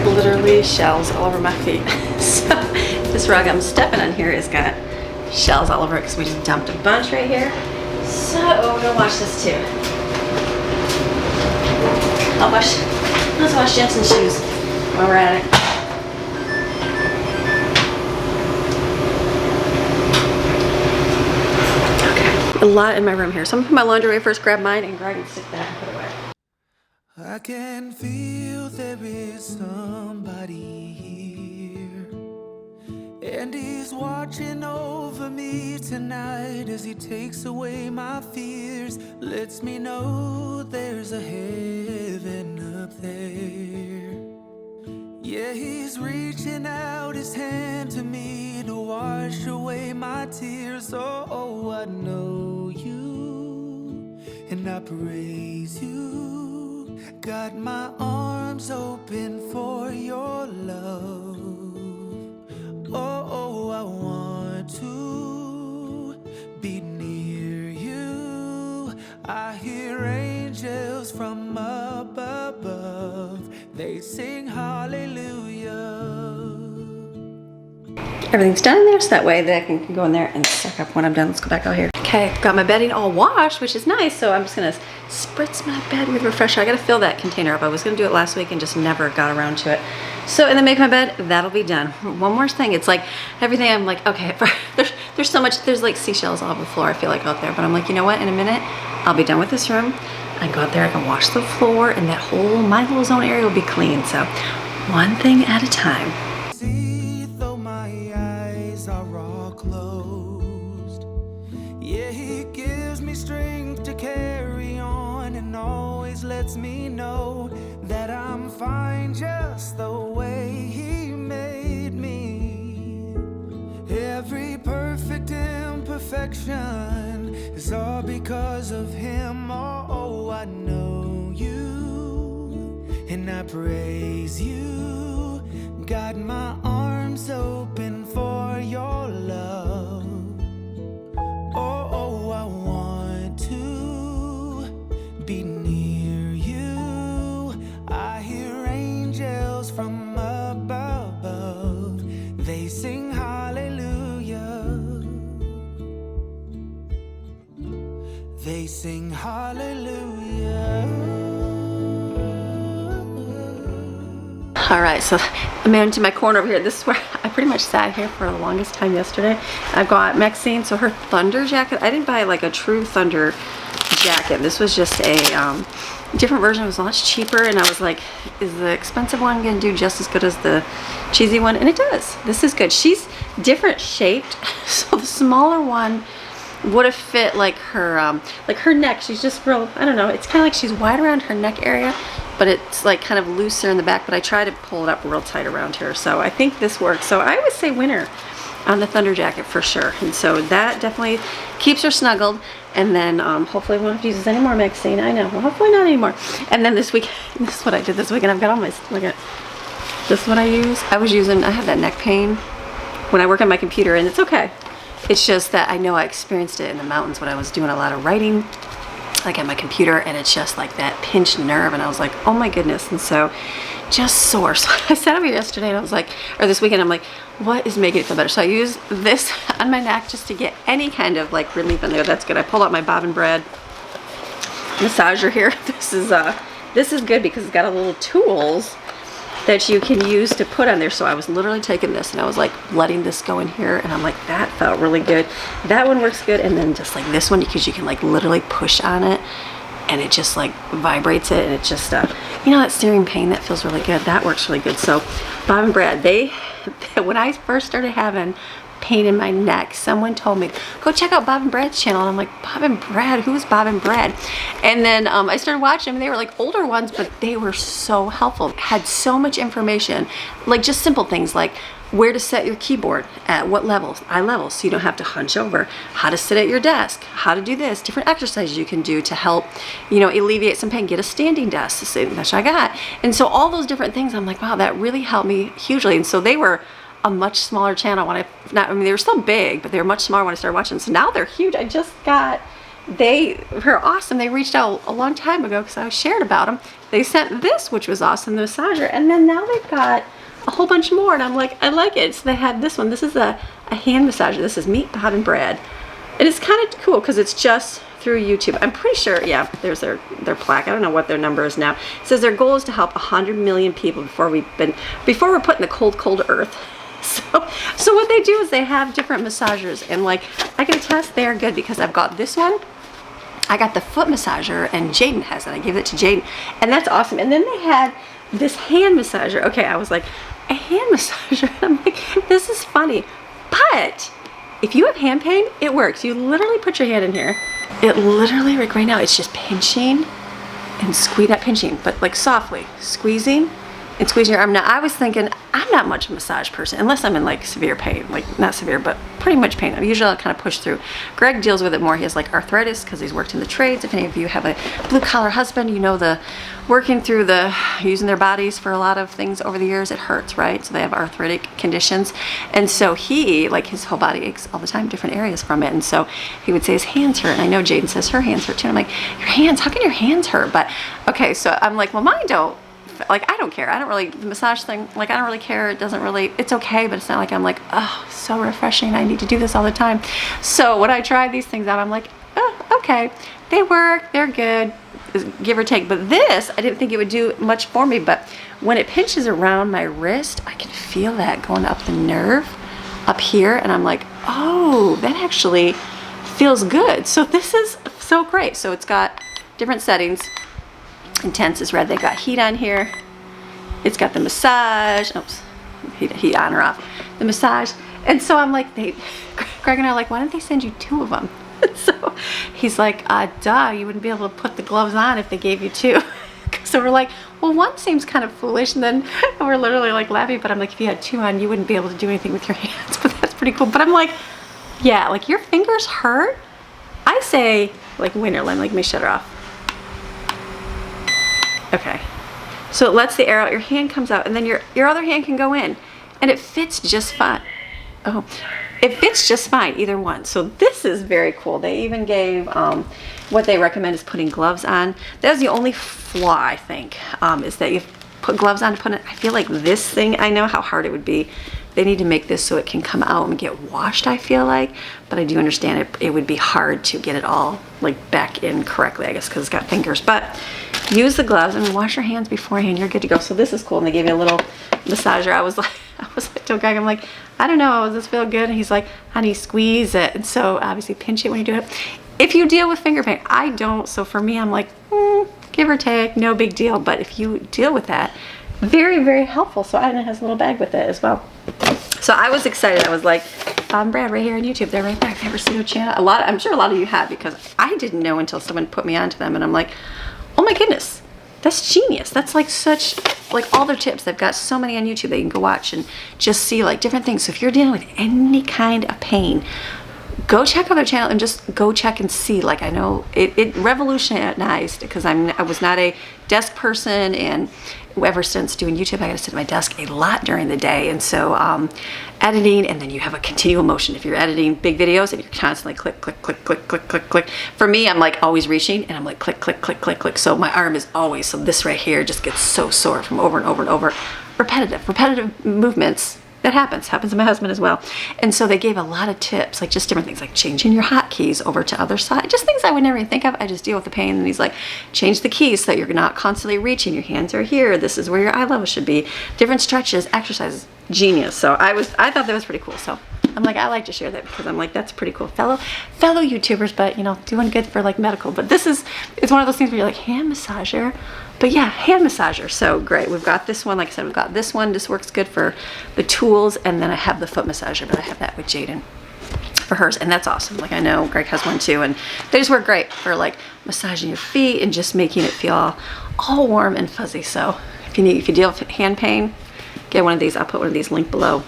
Literally shells all over my feet. So this rug I'm stepping on here has got shells all over it because we just dumped a bunch right here. So we're gonna wash this too. Let's wash Jensen's shoes while we're at it. Okay, a lot in my room here. So I'm gonna put my laundry away first, grab mine, and Greg can stick that and put it away. I can feel there is somebody here, and he's watching over me tonight as he takes away my fears, lets me know there's a heaven up there. Yeah, he's reaching out his hand to me to wash away my tears. Oh, I know you, and I praise you. Got my arms open for your love. Oh, I want to be near you. I hear angels from up above. They sing hallelujah. Everything's done in there, so that way that I can go in there and suck up when I'm done. Let's go back out here. Okay, got my bedding all washed, which is nice, so I'm just gonna spritz my bed with refresher. I gotta fill that container up. I was gonna do it last week and just never got around to it. So, and then make my bed, that'll be done. One more thing, it's like everything I'm like, okay, there's so much, there's like seashells all over the floor, I feel like, out there, but I'm like, you know what, in a minute, I'll be done with this room. I can go out there, I can wash the floor, and that whole, my little zone area will be clean. So, one thing at a time. See, though my eyes are all closed, yeah, he gives me strength to carry on and always lets me know that I'm fine just the way he made me. Every perfect imperfection is all because of him. Oh, I know you, and I praise you. Got my arms open for your love. they sing hallelujah. All right, so I'm into my corner over here. This is where I pretty much sat here for the longest time yesterday. I've got Maxine, so her thunder jacket. I didn't buy like a true thunder jacket. This was just a different version. It was much cheaper, and I was like, is the expensive one gonna do just as good as the cheesy one? And it does. This is good. She's different shaped, so the smaller one would have fit like her neck. She's just real, I don't know, it's kind of like she's wide around her neck area, but it's like kind of looser in the back, but I try to pull it up real tight around here, so I think this works. So I would say winner on the thunder jacket for sure, and so that definitely keeps her snuggled. And then hopefully we won't have to use this anymore, Maxine. I know, well, hopefully not anymore. And then this week, this is what I did this week, and I've got all my, look at, this is what I use. I have that neck pain when I work on my computer, and it's okay. It's just that I know I experienced it in the mountains when I was doing a lot of writing, like on my computer, and it's just like that pinched nerve, and I was like, oh my goodness. And so just sore. So I sat over here yesterday and I was like, or this weekend, I'm like, what is making it feel better? So I use this on my neck just to get any kind of like relief in there. That's good. I pulled out my Bob and Brad massager here. This is good because it's got a little tools that you can use to put on there. So I was literally taking this and I was like letting this go in here, and I'm like, that felt really good. That one works good. And then just like this one, because you can like literally push on it and it just like vibrates it, and it just you know, that steering pain, that feels really good. That works really good. So Bob and Brad, when I first started having pain in my neck, someone told me, go check out Bob and Brad's channel. And I'm like, Bob and Brad? Who is Bob and Brad? And then I started watching them. They were like older ones, but they were so helpful. Had so much information, like just simple things like where to set your keyboard, at what levels, eye levels, so you don't have to hunch over, how to sit at your desk, how to do this, different exercises you can do to help, you know, alleviate some pain. Get a standing desk, that's what I got. And so all those different things, I'm like, wow, that really helped me hugely. And so they were a much smaller channel when I mean, they were still big, but they were much smaller when I started watching. So now they're huge. They were awesome. They reached out a long time ago because I shared about them. They sent this, which was awesome, the massager, and then now they've got a whole bunch more, and I'm like, I like it. So they had this one. This is a hand massager. This is Meet Bob and Brad, and it's kind of cool because it's just through YouTube. I'm pretty sure, yeah, there's their plaque. I don't know what their number is now. It says their goal is to help 100 million people before we're put in the cold earth. So what they do is they have different massagers, and like I can attest they are good because I've got this one. I got the foot massager, and Jaden has it. I gave it to Jaden, and that's awesome. And then they had this hand massager. Okay, I was like, a hand massager? I'm like, this is funny. But if you have hand pain, it works. You literally put your hand in here. It literally, like right now, it's just pinching and squeeze, not pinching, but like softly squeezing and squeezing your arm. Now, I was thinking, I'm not much of a massage person, unless I'm in like severe pain, like not severe, but pretty much pain. Usually I'll kind of push through. Greg deals with it more. He has like arthritis because he's worked in the trades. If any of you have a blue collar husband, you know the working through using their bodies for a lot of things over the years, it hurts, right? So they have arthritic conditions. And so he, like his whole body aches all the time, different areas from it. And so he would say his hands hurt. And I know Jaden says her hands hurt too. And I'm like, your hands, how can your hands hurt? But okay, so I'm like, well, mine don't. Like, I don't care. I don't really, the massage thing, like, I don't really care. It doesn't really, it's okay, but it's not like I'm like, oh, so refreshing. I need to do this all the time. So when I try these things out, I'm like, oh, okay. They work. They're good, give or take. But this, I didn't think it would do much for me. But when it pinches around my wrist, I can feel that going up the nerve up here. And I'm like, oh, that actually feels good. So this is so great. So it's got different settings. Intense is red. They got heat on here. It's got the massage. Oops, heat on or off. The massage. And so I'm like, Greg and I are like, why didn't they send you 2 of them? So he's like, duh, you wouldn't be able to put the gloves on if they gave you 2. So we're like, well, one seems kind of foolish, and then we're literally like laughing. But I'm like, if you had 2 on, you wouldn't be able to do anything with your hands. But that's pretty cool. But I'm like, yeah, like your fingers hurt. I say like winter. Let me shut her off. Okay, so it lets the air out, your hand comes out, and then your other hand can go in, and it fits just fine. Oh, it fits just fine, either one. So this is very cool. They even gave, what they recommend is putting gloves on. That was the only flaw, I think, is that put gloves on to put it. I feel like this thing, I know how hard it would be. They need to make this so it can come out and get washed, I feel like. But I do understand it would be hard to get it all like back in correctly, I guess, because it's got fingers. But use the gloves and wash your hands beforehand. You're good to go. So this is cool. And they gave you a little massager. I was like to Greg, I'm like, I don't know, does this feel good? And he's like, honey, squeeze it. And so obviously pinch it when you do it. If you deal with finger pain, I don't. So for me, I'm like, give or take, no big deal. But if you deal with that, very, very helpful. So Anna has a little bag with it as well. So I was excited. I was like, Brad, right here on YouTube. They're right there. I've never seen a channel. I'm sure a lot of you have, because I didn't know until someone put me onto them. And I'm like, oh my goodness, that's genius. That's like such, like all their tips. They've got so many on YouTube that you can go watch and just see like different things. So if you're dealing with any kind of pain, go check out their channel and just go check and see. Like, I know it revolutionized, because I was not a desk person, and ever since doing YouTube, I got to sit at my desk a lot during the day. And so editing, and then you have a continual motion. If you're editing big videos and you're constantly click, click, click, click, click, click, click. For me, I'm like always reaching, and I'm like click, click, click, click, click. So my arm is always, so this right here just gets so sore from over and over and over. Repetitive movements. That happens to my husband as well. And so they gave a lot of tips, like just different things, like changing your hotkeys over to other side, just things I would never even think of. I just deal with the pain. And he's like, change the keys so that you're not constantly reaching. Your hands are here. This is where your eye level should be. Different stretches, exercises. Genius. So I thought that was pretty cool. So I'm like, I like to share that, because I'm like, that's pretty cool. Fellow YouTubers, but you know, doing good for like medical. But it's one of those things where you're like, hand massager. But yeah, hand massager. So great. We've got this one. Like I said, we've got this one. This works good for the tools. And then I have the foot massager, but I have that with Jaden for hers. And that's awesome. Like, I know Greg has one too. And they just work great for like massaging your feet and just making it feel all warm and fuzzy. So if you deal with hand pain, get one of these. I'll put one of these linked below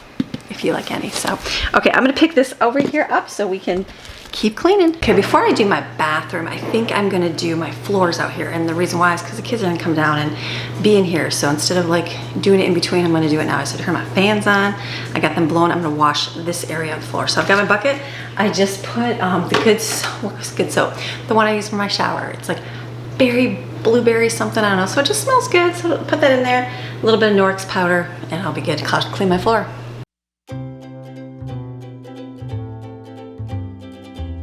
if you like any. So, okay, I'm going to pick this over here up so we can keep cleaning. Okay, before I do my bathroom, I think I'm gonna do my floors out here. And the reason why is because the kids are gonna come down and be in here. So instead of like doing it in between, I'm gonna do it now. I said, turn my fans on. I got them blown. I'm gonna wash this area of the floor. So I've got my bucket. I just put the good soap, the one I use for my shower. It's like blueberry something, I don't know. So it just smells good. So put that in there, a little bit of Norix powder, and I'll be good to clean my floor.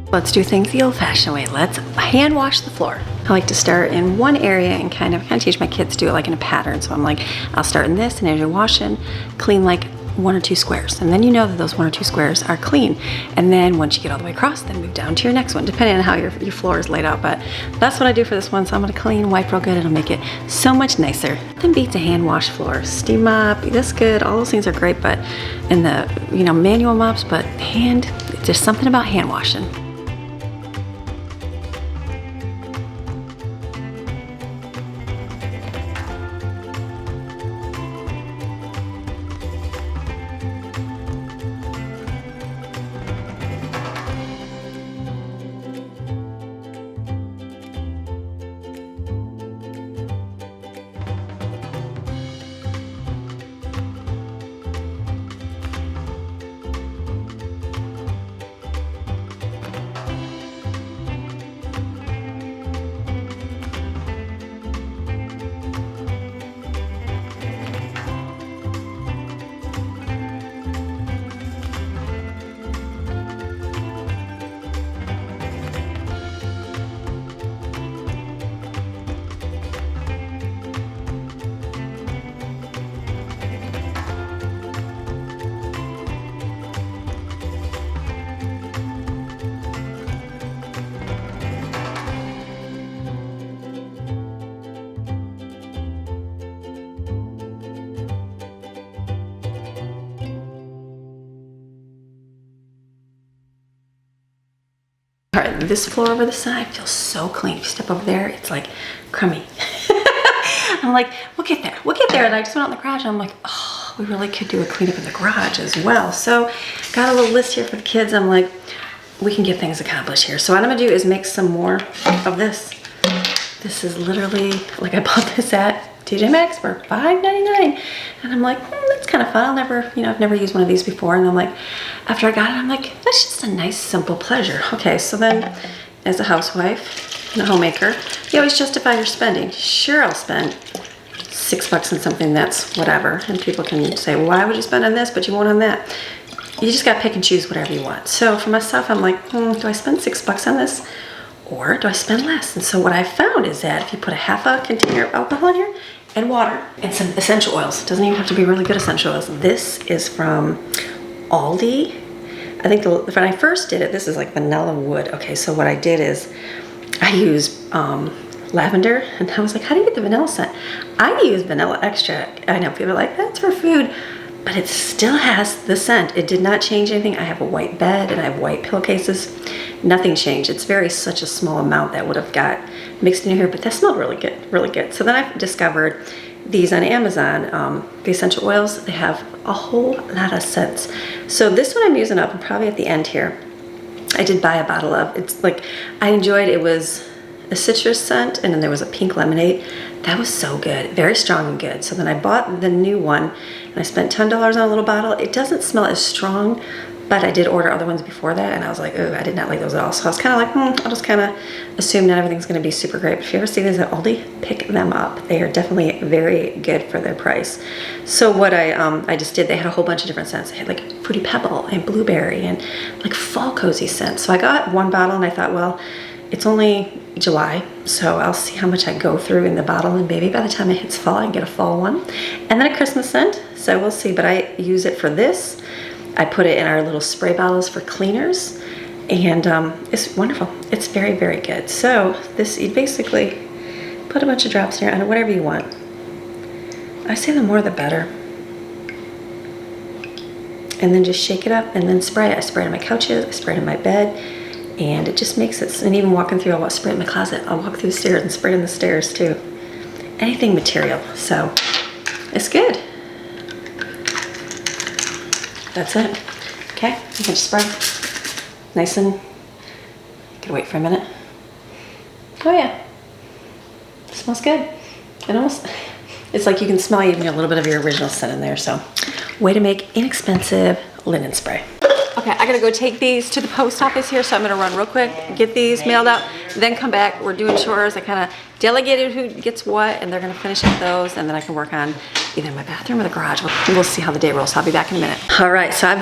Let's do things the old-fashioned way. Let's hand wash the floor. I like to start in one area and kind of teach my kids to do it like in a pattern. So I'm like, I'll start in this, and as you're washing, clean like 1 or 2 squares. And then you know that those 1 or 2 squares are clean. And then once you get all the way across, then move down to your next one, depending on how your floor is laid out. But that's what I do for this one. So I'm gonna clean, wipe real good. It'll make it so much nicer. Nothing beats a hand wash floor. Steam mop, that's good. All those things are great, but in the manual mops, but hand, there's something about hand washing. All right, this floor over the side feels so clean. If you step over there, it's like crummy. I'm like, we'll get there. And I just went out in the garage and I'm like, oh, we really could do a cleanup in the garage as well. So got a little list here for the kids. I'm like, we can get things accomplished here. So what I'm gonna do is make some more of this. This is literally, like I bought this at TJ Maxx for $5.99. And I'm like, that's kind of fun. I've never used one of these before. And I'm like, after I got it, I'm like, that's just a nice, simple pleasure. Okay, so then as a housewife and a homemaker, you always justify your spending. Sure, I'll spend $6 on something that's whatever. And people can say, well, why would you spend on this, but you won't on that? You just gotta pick and choose whatever you want. So for myself, I'm like, do I spend $6 on this? Or do I spend less? And so what I found is that if you put a half a container of alcohol in here and water and some essential oils, it doesn't even have to be really good essential oils. This is from Aldi. I think when I first did it, this is like vanilla wood. Okay, so what I did is I used lavender, and I was like, how do you get the vanilla scent? I use vanilla extract. I know people are like, that's for food, but it still has the scent. It did not change anything. I have a white bed and I have white pillowcases. Nothing changed. It's such a small amount that would have got mixed in here, but that smelled really good, really good. So then I discovered these on Amazon, the essential oils. They have a whole lot of scents. So this one I'm using up, and probably at the end here, I did buy a bottle of. It's like, I enjoyed, it was a citrus scent, and then there was a pink lemonade. That was so good, very strong and good. So then I bought the new one, and I spent $10 on a little bottle. It doesn't smell as strong, but I did order other ones before that, and I was like, oh, I did not like those at all. So I was kind of like, I'll just kind of assume not everything's going to be super great. But if you ever see these at Aldi, pick them up. They are definitely very good for their price. So what I just did, they had a whole bunch of different scents. They had like Fruity Pebble and blueberry and like fall cozy scents. So I got one bottle, and I thought, well, it's only July, so I'll see how much I go through in the bottle, and maybe by the time it hits fall, I can get a fall one. And then a Christmas scent, so we'll see. But I use it for this. I put it in our little spray bottles for cleaners, and it's wonderful. It's very, very good. So this, you basically put a bunch of drops in here on whatever you want. I say the more the better. And then just shake it up and then spray it. I spray it on my couches, I spray it on my bed, and it just makes it, and even walking through, I'll spray it in my closet. I'll walk through the stairs and spray it in the stairs too. Anything material, so it's good. That's it. Okay, you can just spray. Nice and, you can wait for a minute. Oh yeah, it smells good. It almost, it's like you can smell even a little bit of your original scent in there, so way to make inexpensive linen spray. Okay, I gotta go take these to the post office here, so I'm gonna run real quick, get these mailed out, then come back. We're doing chores. I kind of delegated who gets what, and they're gonna finish up those, and then I can work on either my bathroom or the garage. We'll see how the day rolls. I'll be back in a minute. All right, so I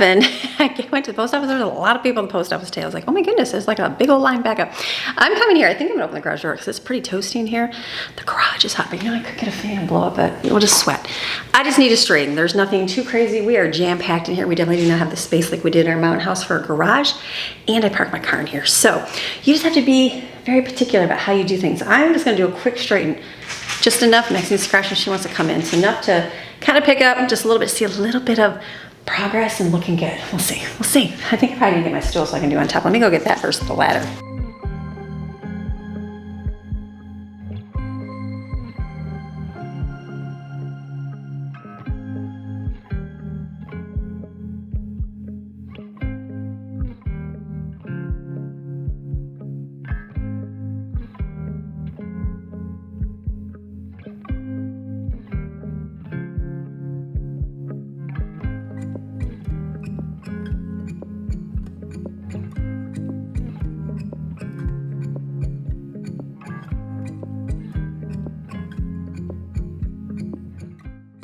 went to the post office. There was a lot of people in the post office today. I was like, oh my goodness, there's like a big old line back up. I'm coming here. I think I'm gonna open the garage door because it's pretty toasty in here. The garage is hot, but you know, I could get a fan and blow up, but we'll just sweat. I just need a straighten. There's nothing too crazy. We are jam-packed in here. We definitely do not have the space like we did in our mountain house for a garage, and I parked my car in here. So you just have to be very particular about how you do things. I'm just gonna do a quick straighten, just enough. Maxine scratch when she wants to come in. So enough to kind of pick up just a little bit, see a little bit of progress and looking good. We'll see, we'll see. I think I probably need to get my stool so I can do on top. Let me go get that first, the ladder.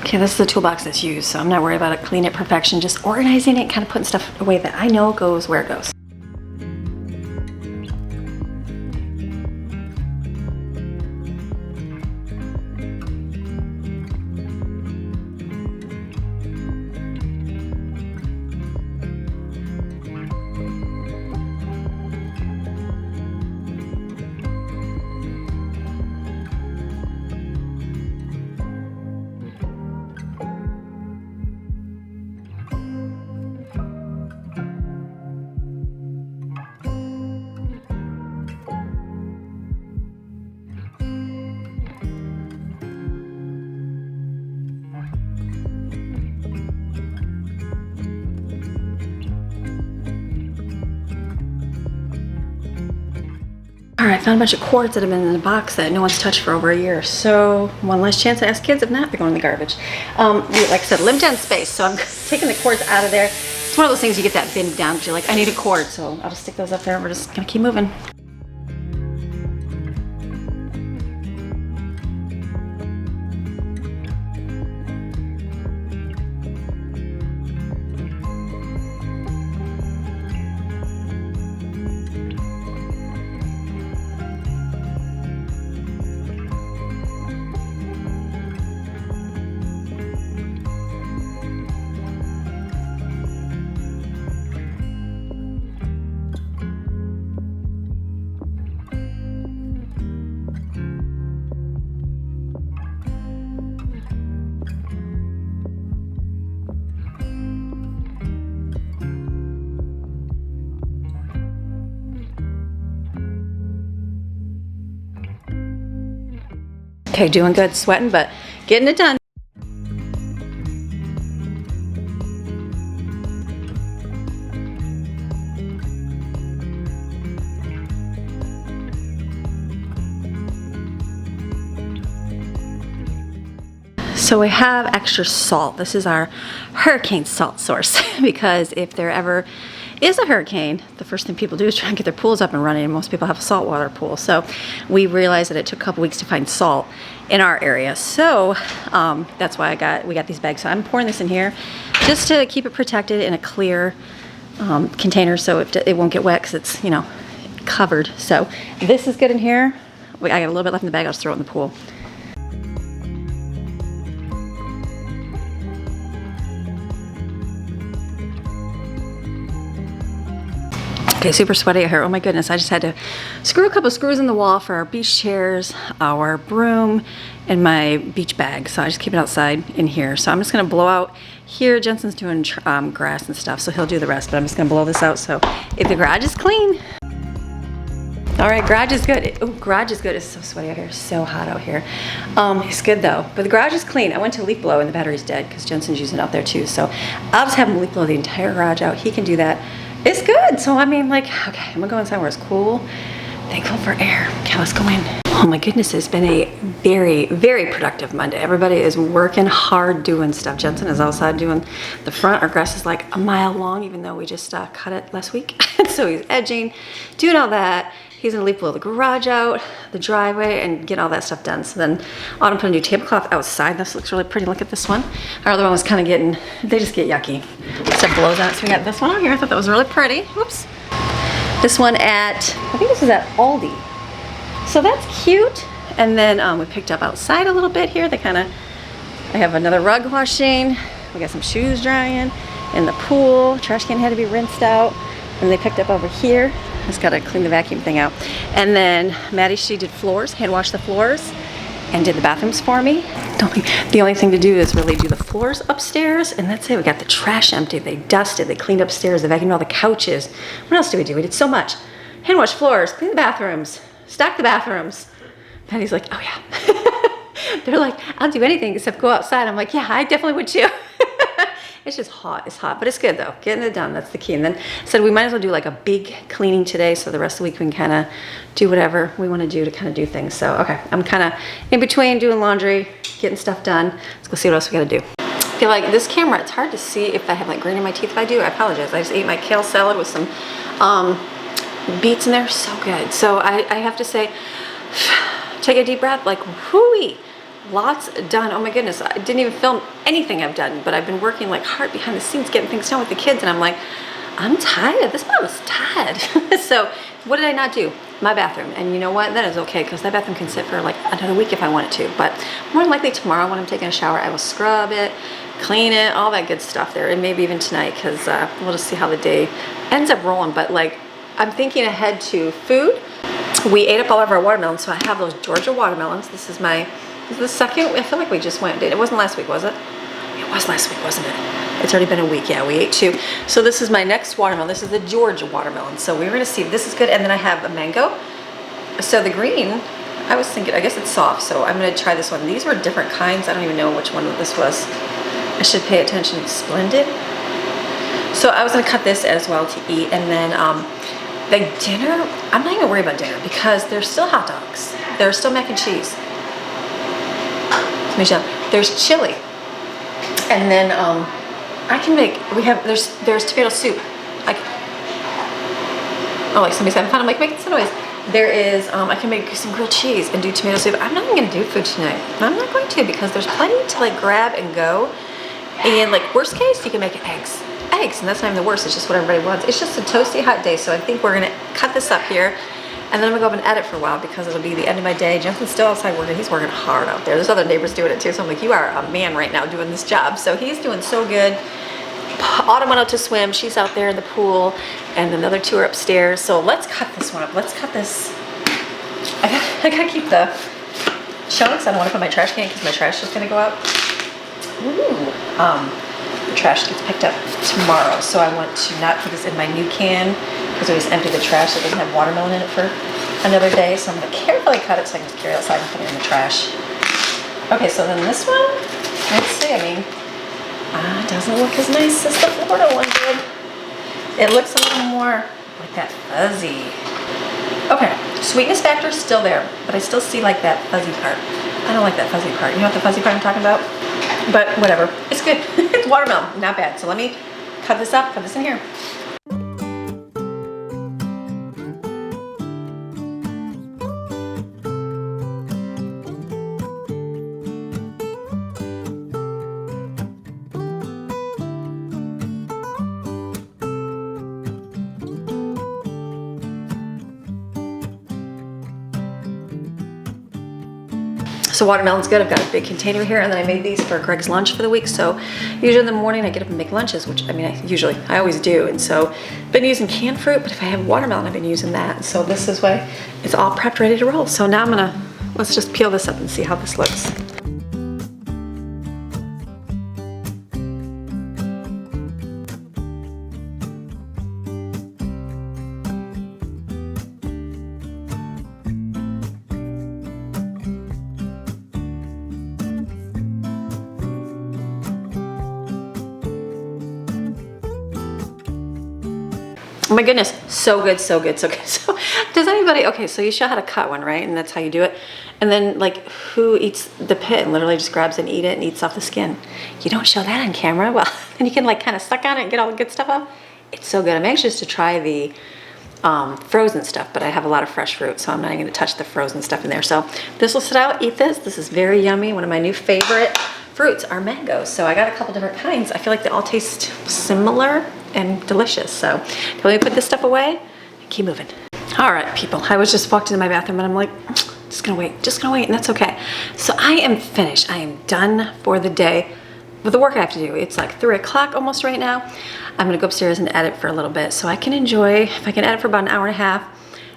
Okay, this is the toolbox that's used, so I'm not worried about it, clean it, perfection, just organizing it, kind of putting stuff away that I know goes where it goes. All right, found a bunch of cords that have been in the box that no one's touched for over a year. So one last chance to ask kids. If not, they're going in the garbage. Like I said, limited space. So I'm taking the cords out of there. It's one of those things you get that bin down because you're like, I need a cord. So I'll just stick those up there. We're just gonna keep moving. Okay, doing good, sweating, but getting it done. So we have extra salt. This is our hurricane salt source because if there ever is a hurricane, the first thing people do is try and get their pools up and running, and most people have a saltwater pool. So we realized that it took a couple weeks to find salt in our area. So that's why we got these bags. So I'm pouring this in here just to keep it protected in a clear container so it won't get wet because it's, you know, covered. So this is good in here. I got a little bit left in the bag. I'll just throw it in the pool. Okay, super sweaty out here. Oh my goodness, I just had to screw a couple screws in the wall for our beach chairs, our broom, and my beach bag. So I just keep it outside in here. So I'm just gonna blow out here. Jensen's doing grass and stuff, so he'll do the rest, but I'm just gonna blow this out so if the garage is clean. All right, garage is good. Oh, garage is good. It's so sweaty out here, so hot out here. It's good though, but the garage is clean. I went to leaf blow and the battery's dead because Jensen's using it out there too. So I'll just have him leaf blow the entire garage out. He can do that. It's good. So I mean, like, okay, I'm gonna go inside where it's cool. Thankful for air. Okay, let's go in. Oh my goodness, it's been a very, very productive Monday. Everybody is working hard doing stuff. Jensen is outside doing the front. Our grass is like a mile long, even though we just cut it last week. So he's edging, doing all that. He's gonna leaf blow the garage out, the driveway, and get all that stuff done. So then Autumn put a new tablecloth outside. This looks really pretty. Look at this one. Our other one was kind of getting, they just get yucky. Stuff blows out. So we got this one out here. I thought that was really pretty. Whoops. This one at, I think this is at Aldi. So that's cute. And then we picked up outside a little bit here. I have another rug washing. We got some shoes drying in the pool. Trash can had to be rinsed out. And they picked up over here. Just gotta clean the vacuum thing out. And then Maddie, she did floors, hand washed the floors, and did the bathrooms for me. The only thing to do is really do the floors upstairs, and that's it. We got the trash emptied, they dusted, they cleaned upstairs, they vacuumed all the couches. What else did we do? We did so much. Hand wash floors, clean the bathrooms, stock the bathrooms. Maddie's like, oh yeah. They're like, I'll do anything except go outside. I'm like, yeah, I definitely would too. It's just hot, it's hot, but it's good though. Getting it done, that's the key. And then said we might as well do like a big cleaning today so the rest of the week we can kind of do whatever we want to do to kind of do things. So, okay, I'm kind of in between doing laundry, getting stuff done. Let's go see what else we got to do. I feel like this camera, it's hard to see if I have like green in my teeth. If I do, I apologize. I just ate my kale salad with some beets in there, so good. So I have to say, take a deep breath, like whoo-wee. Lots done. Oh my goodness, I didn't even film anything I've done, but I've been working like hard behind the scenes getting things done with the kids, and I'm like, I'm tired. This mom is tired. So what did I not do? My bathroom. And you know what? That is okay because that bathroom can sit for like another week if I wanted to, but more than likely tomorrow when I'm taking a shower, I will scrub it, clean it, all that good stuff there, and maybe even tonight because we'll just see how the day ends up rolling. But like, I'm thinking ahead to food. We ate up all of our watermelons, so I have those Georgia watermelons. This is the second. I feel like we just went. It wasn't last week, was it? It was last week, wasn't it? It's already been a week. Yeah, we ate two. So this is my next watermelon. This is the Georgia watermelon. So we're gonna see if this is good. And then I have a mango. So the green, I was thinking, I guess it's soft. So I'm gonna try this one. These were different kinds. I don't even know which one this was. I should pay attention. Splendid. So I was gonna cut this as well to eat. And then the dinner, I'm not even worried about dinner because there's still hot dogs. There's still mac and cheese. There's chili, and then I can make. There's tomato soup. Like somebody's having fun. I'm like making some noise. There is. I can make some grilled cheese and do tomato soup. I'm not even gonna do food tonight. I'm not going to because there's plenty to like grab and go. And like worst case, you can make eggs, and that's not even the worst. It's just what everybody wants. It's just a toasty hot day. So I think we're gonna cut this up here. And then I'm gonna go up and edit for a while because it'll be the end of my day. Jensen's still outside working. He's working hard out there. There's other neighbors doing it too. So I'm like, you are a man right now doing this job. So he's doing so good. Autumn went out to swim. She's out there in the pool. And the other two are upstairs. So let's cut this one up. Let's cut this. I gotta keep the chunks. I don't want to put my trash can because my trash is gonna go out. Ooh. The trash gets picked up tomorrow. So I want to not put this in my new can because I just empty the trash so it doesn't have watermelon in it for another day. So I'm gonna carefully cut it so I can just carry it outside and put it in the trash. Okay, so then this one, let's see, I mean, it doesn't look as nice as the Florida one did. It looks a little more like that fuzzy. Okay, sweetness factor is still there, but I still see like that fuzzy part. I don't like that fuzzy part. You know what the fuzzy part I'm talking about? But whatever, it's good. It's watermelon, not bad. So let me cut this up, put this in here. So watermelon's good. I've got a big container here, and then I made these for Greg's lunch for the week. So usually in the morning I get up and make lunches, which I mean, I always do. And so I've been using canned fruit, but if I have watermelon, I've been using that. So this is why it's all prepped, ready to roll. So now let's just peel this up and see how this looks. Oh my goodness, so good, so good, so good. So does anybody, okay, so you show how to cut one, right? And that's how you do it. And then like who eats the pit and literally just grabs and eat it and eats off the skin? You don't show that on camera. Well, then you can like kind of suck on it and get all the good stuff off. It's so good. I'm anxious to try the frozen stuff, but I have a lot of fresh fruit, so I'm not even gonna touch the frozen stuff in there. So this will sit out, eat this. This is very yummy. One of my new favorite fruits are mangoes. So I got a couple different kinds. I feel like they all taste similar and delicious. So let me put this stuff away and keep moving. All right, people, I was just walked into my bathroom and I'm like, just gonna wait, and that's okay. So I am finished. I am done for the day with the work I have to do. It's like 3 o'clock almost right now. I'm gonna go upstairs and edit for a little bit so I can enjoy, if I can edit for about an hour and a half,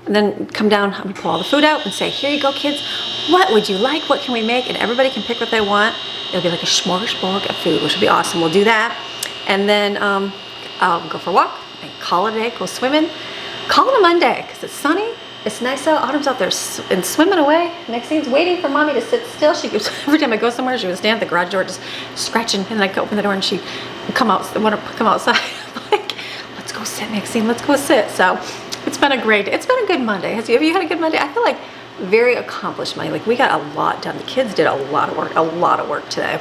and then come down, I'm gonna pull all the food out and say, here you go, kids. What would you like? What can we make? And everybody can pick what they want. It'll be like a smorgasbord of food, which will be awesome. We'll do that. And then I'll go for a walk and call it a day, go swimming. Call it a Monday, because it's sunny, it's nice out, Autumn's out there and swimming away. Maxine's waiting for mommy to sit still. She goes, every time I go somewhere, she would stand at the garage door just scratching, and then I open the door and she'd come outside. I'm like, let's go sit, Maxine, let's go sit. So it's been a good Monday. Have you had a good Monday? I feel like very accomplished Monday. Like we got a lot done. The kids did a lot of work today.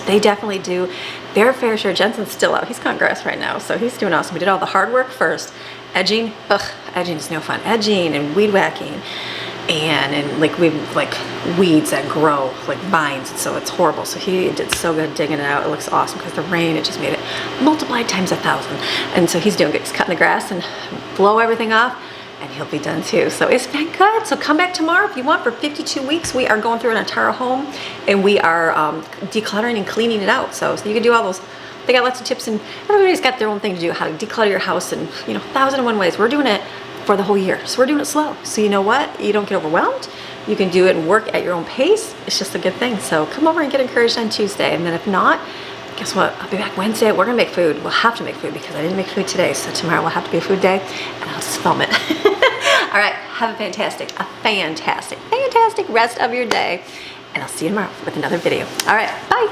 They definitely do their fair share. Jensen's still out. He's cutting grass right now, so he's doing awesome. We did all the hard work first. Edging, edging is no fun. Edging and weed whacking, and like weeds that grow like vines, so it's horrible. So he did so good digging it out. It looks awesome because the rain, it just made it multiplied times 1,000. And so he's doing good. He's cutting the grass and blow everything off, and he'll be done too. So it's been good. So come back tomorrow if you want. For 52 weeks, we are going through an entire home, and we are decluttering and cleaning it out. So you can do all those. They got lots of tips, and everybody's got their own thing to do, how to declutter your house, and 1,001 ways. We're doing it for the whole year, so we're doing it slow. So you know what? You don't get overwhelmed. You can do it and work at your own pace. It's just a good thing. So come over and get encouraged on Tuesday, and then if not, guess what? I'll be back Wednesday. We're gonna make food. We'll have to make food because I didn't make food today. So tomorrow will have to be a food day, and I'll just film it. All right, have a fantastic rest of your day, and I'll see you tomorrow with another video. All right, bye.